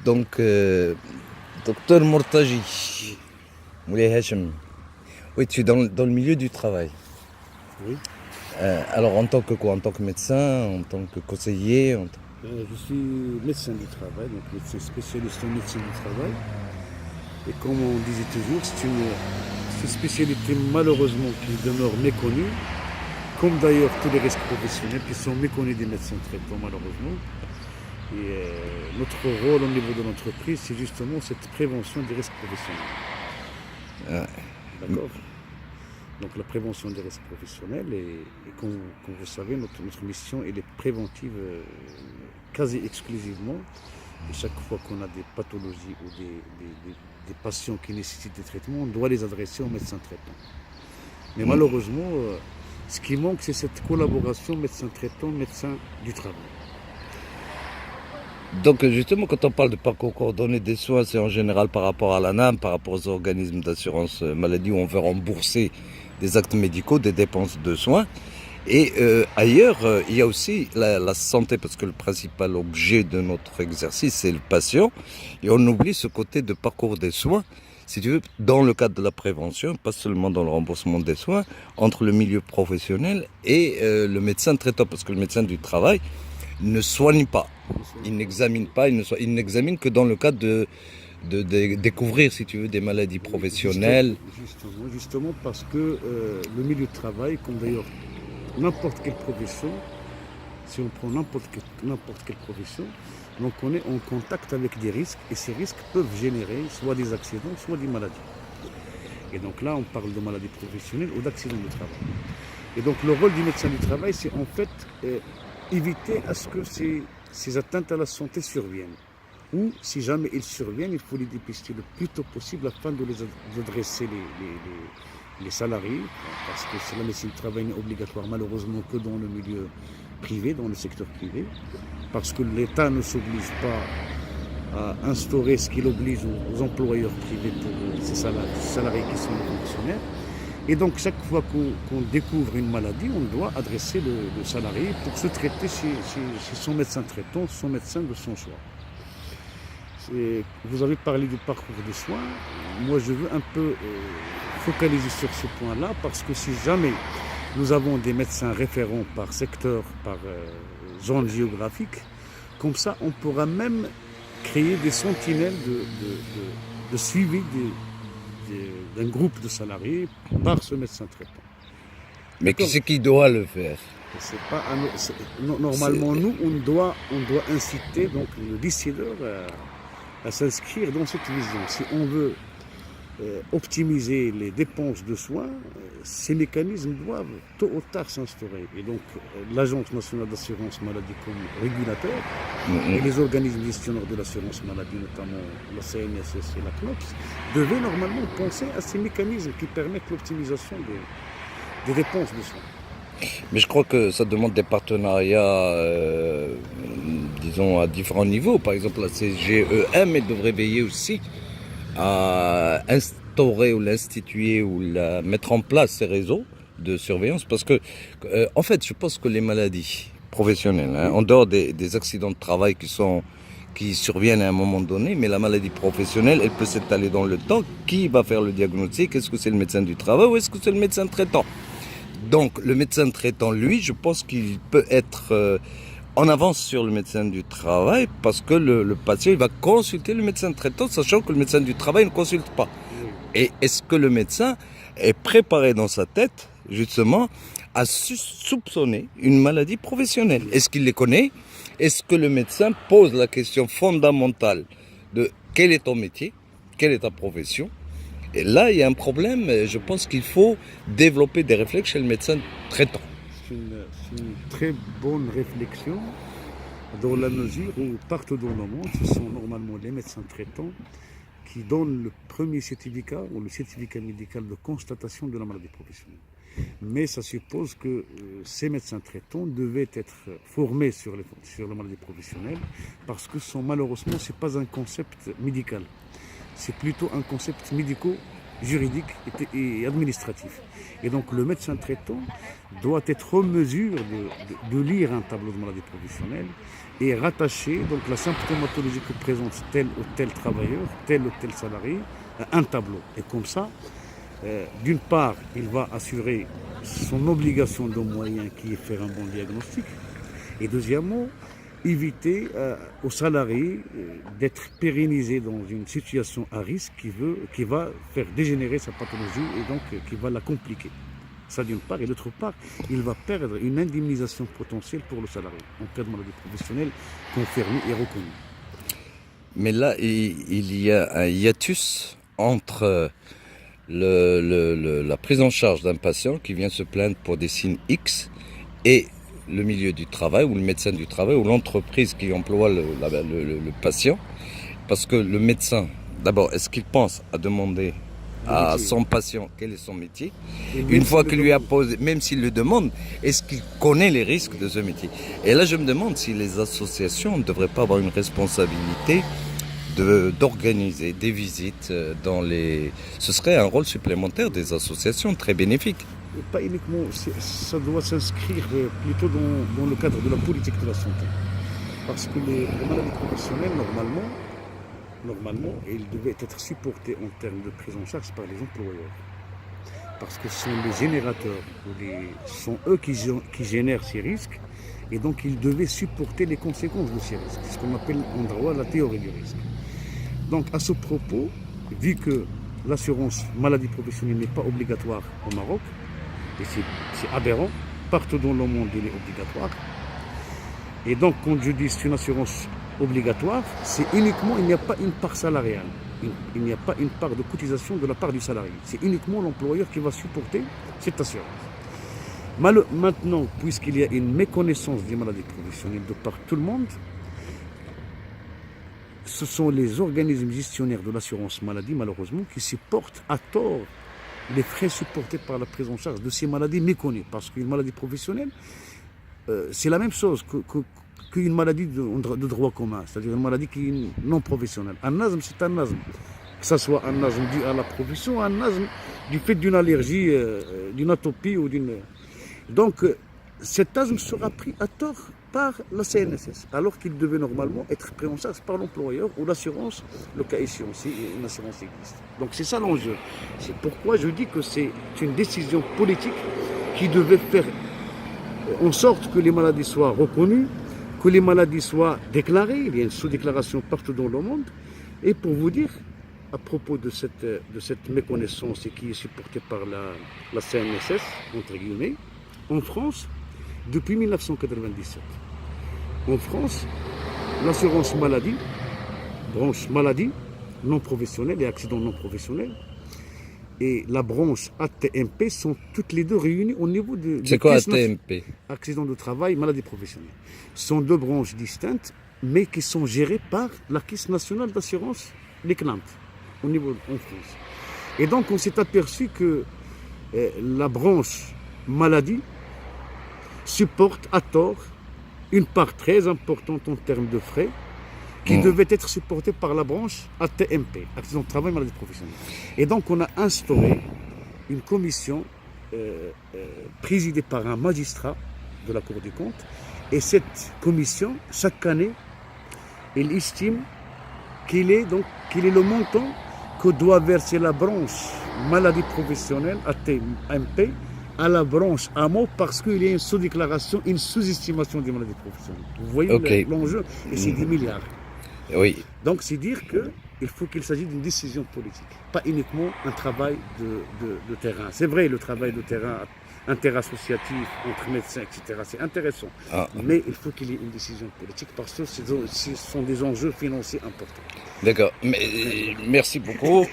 Donc, docteur Mortaji, Moulay Hachem, oui, tu es dans le milieu du travail. Oui. Alors, en tant que quoi? En tant que médecin, en tant que conseiller Je suis médecin du travail, donc médecin spécialiste en médecine du travail. Et comme on disait toujours, c'est une spécialité malheureusement qui demeure méconnue, comme d'ailleurs tous les risques professionnels qui sont méconnus des médecins traitants malheureusement. Et notre rôle au niveau de l'entreprise, c'est justement cette prévention des risques professionnels. D'accord. Donc la prévention des risques professionnels, et comme vous savez, notre mission elle est préventive quasi exclusivement. Et chaque fois qu'on a des pathologies ou des patients qui nécessitent des traitements, on doit les adresser aux médecins traitants. Mais malheureusement, ce qui manque, c'est cette collaboration médecin traitant, médecin du travail. Donc, justement, quand on parle de parcours coordonné des soins, c'est en général par rapport à l'ANAM, par rapport aux organismes d'assurance maladie où on veut rembourser des actes médicaux, des dépenses de soins. Et ailleurs, il y a aussi la santé, parce que le principal objet de notre exercice, c'est le patient. Et on oublie ce côté de parcours des soins, si tu veux, dans le cadre de la prévention, pas seulement dans le remboursement des soins, entre le milieu professionnel et le médecin traitant, parce que le médecin du travail ne soigne pas, il n'examine pas, il n'examine que dans le cadre de découvrir, si tu veux, des maladies professionnelles. Justement parce que le milieu de travail, comme d'ailleurs n'importe quelle profession, si on prend n'importe quelle profession, donc on est en contact avec des risques, et ces risques peuvent générer soit des accidents, soit des maladies. Et donc là, on parle de maladies professionnelles ou d'accidents du travail. Et donc le rôle du médecin du travail, c'est en fait éviter à ce que ces atteintes à la santé surviennent. Ou si jamais ils surviennent, il faut les dépister le plus tôt possible afin de les adresser les salariés, parce que la médecine du travail n'est obligatoire malheureusement que dans le milieu privé, dans le secteur privé, parce que l'État ne s'oblige pas à instaurer ce qu'il oblige aux employeurs privés pour ces salariés qui sont les fonctionnaires. Et donc chaque fois qu'on découvre une maladie, on doit adresser le salarié pour se traiter chez son médecin traitant, son médecin de son choix. Vous avez parlé du parcours de soins. Moi, je veux un peu focaliser sur ce point-là, parce que si jamais nous avons des médecins référents par secteur, par zone géographique, comme ça, on pourra même créer des sentinelles de suivi d'un groupe de salariés par ce médecin traitant. Mais qui c'est qui doit le faire? Normalement, nous, on doit inciter donc le décideur à s'inscrire dans cette vision. Si on veut optimiser les dépenses de soins, ces mécanismes doivent tôt ou tard s'instaurer. Et donc l'Agence nationale d'assurance maladie comme régulateur et les organismes gestionnaires de l'assurance maladie, notamment la CNSS et la CNOPS, devaient normalement penser à ces mécanismes qui permettent l'optimisation des dépenses de soins. Mais je crois que ça demande des partenariats, disons, à différents niveaux. Par exemple, la CGEM, elle devrait veiller aussi à instaurer ou l'instituer ou mettre en place ces réseaux de surveillance. Parce que, en fait, je pense que les maladies professionnelles, en dehors des accidents de travail qui surviennent à un moment donné, mais la maladie professionnelle, elle peut s'étaler dans le temps. Qui va faire le diagnostic? Est-ce que c'est le médecin du travail ou est-ce que c'est le médecin traitant? Donc, le médecin traitant, lui, je pense qu'il peut être en avance sur le médecin du travail, parce que le patient, il va consulter le médecin traitant, sachant que le médecin du travail ne consulte pas. Et est-ce que le médecin est préparé dans sa tête, justement, à soupçonner une maladie professionnelle? Est-ce qu'il les connaît? Est-ce que le médecin pose la question fondamentale de quel est ton métier? Quelle est ta profession? Et là, il y a un problème. Je pense qu'il faut développer des réflexes chez le médecin traitant. C'est une très bonne réflexion, dans la mesure où partout dans le monde, ce sont normalement les médecins traitants qui donnent le premier certificat ou le certificat médical de constatation de la maladie professionnelle. Mais ça suppose que ces médecins traitants devaient être formés sur la maladie professionnelle, parce que malheureusement, ce n'est pas un concept médical. C'est plutôt un concept médico-juridique et administratif. Et donc le médecin traitant doit être en mesure de lire un tableau de maladie professionnelle et rattacher donc la symptomatologie que présente tel ou tel travailleur, tel ou tel salarié à un tableau. Et comme ça, d'une part, il va assurer son obligation de moyens qui est faire un bon diagnostic. Et deuxièmement, éviter aux salariés d'être pérennisés dans une situation à risque qui va faire dégénérer sa pathologie et donc qui va la compliquer. Ça d'une part, et d'autre part, il va perdre une indemnisation potentielle pour le salarié en cas de maladie professionnelle confirmée et reconnue. Mais là, il y a un hiatus entre la prise en charge d'un patient qui vient se plaindre pour des signes X et le milieu du travail ou le médecin du travail ou l'entreprise qui emploie le patient. Parce que le médecin, d'abord, est-ce qu'il pense à demander à son patient quel est son métier? Une fois qu'il lui a posé, même s'il le demande, est-ce qu'il connaît les risques de ce métier? Et là, je me demande si les associations ne devraient pas avoir une responsabilité d'organiser des visites dans les... Ce serait un rôle supplémentaire des associations, très bénéfique. Pas uniquement, ça doit s'inscrire plutôt dans le cadre de la politique de la santé. Parce que les maladies professionnelles, normalement, ils devaient être supportés en termes de prise en charge par les employeurs. Parce que ce sont les générateurs, sont eux qui génèrent ces risques, et donc ils devaient supporter les conséquences de ces risques. C'est ce qu'on appelle en droit la théorie du risque. Donc à ce propos, vu que l'assurance maladie professionnelle n'est pas obligatoire au Maroc, et c'est aberrant, partout dans le monde il est obligatoire, et donc quand je dis c'est une assurance obligatoire, c'est uniquement, il n'y a pas une part salariale, il n'y a pas une part de cotisation de la part du salarié, c'est uniquement l'employeur qui va supporter cette assurance. Maintenant, puisqu'il y a une méconnaissance des maladies professionnelles de par tout le monde, ce sont les organismes gestionnaires de l'assurance maladie, malheureusement, qui supportent à tort les frais supportés par la prise en charge de ces maladies méconnues. Parce qu'une maladie professionnelle, c'est la même chose qu'une maladie de droit commun, c'est-à-dire une maladie qui est non professionnelle. Un asthme, c'est un asthme. Que ce soit un asthme dû à la profession, un asthme du fait d'une allergie, d'une atopie ou d'une... Donc, cet asthme sera pris à tort par la CNSS, alors qu'il devait normalement être pris en charge par l'employeur ou l'assurance, le cas échéant, si une assurance existe. Donc c'est ça l'enjeu. C'est pourquoi je dis que c'est une décision politique qui devait faire en sorte que les maladies soient reconnues, que les maladies soient déclarées. Il y a une sous-déclaration partout dans le monde. Et pour vous dire, à propos de cette méconnaissance et qui est supportée par la CNSS, entre guillemets, en France, depuis 1997. En France, l'assurance maladie, branche maladie non professionnelle et accident non professionnel, et la branche ATMP sont toutes les deux réunies au niveau de... C'est quoi ATMP? Accident de travail, maladie professionnelle. Ce sont deux branches distinctes, mais qui sont gérées par la Caisse nationale d'assurance, les CNAMT, au niveau en France. Et donc on s'est aperçu que la branche maladie supporte à tort une part très importante en termes de frais qui devait être supportée par la branche ATMP, accident de travail, maladie professionnelle. Et donc on a instauré une commission présidée par un magistrat de la Cour des comptes, et cette commission, chaque année, elle estime quel est le montant que doit verser la branche maladie professionnelle ATMP à la branche AMO, parce qu'il y a une sous-déclaration, une sous-estimation des maladies professionnelles. Vous voyez l'enjeu, et c'est 10 milliards. Oui. Donc c'est dire qu'il faut qu'il s'agisse d'une décision politique, pas uniquement un travail de terrain. C'est vrai, le travail de terrain interassociatif entre médecins, etc., c'est intéressant. Mais il faut qu'il y ait une décision politique parce que ce sont des enjeux financiers importants. D'accord. Merci beaucoup.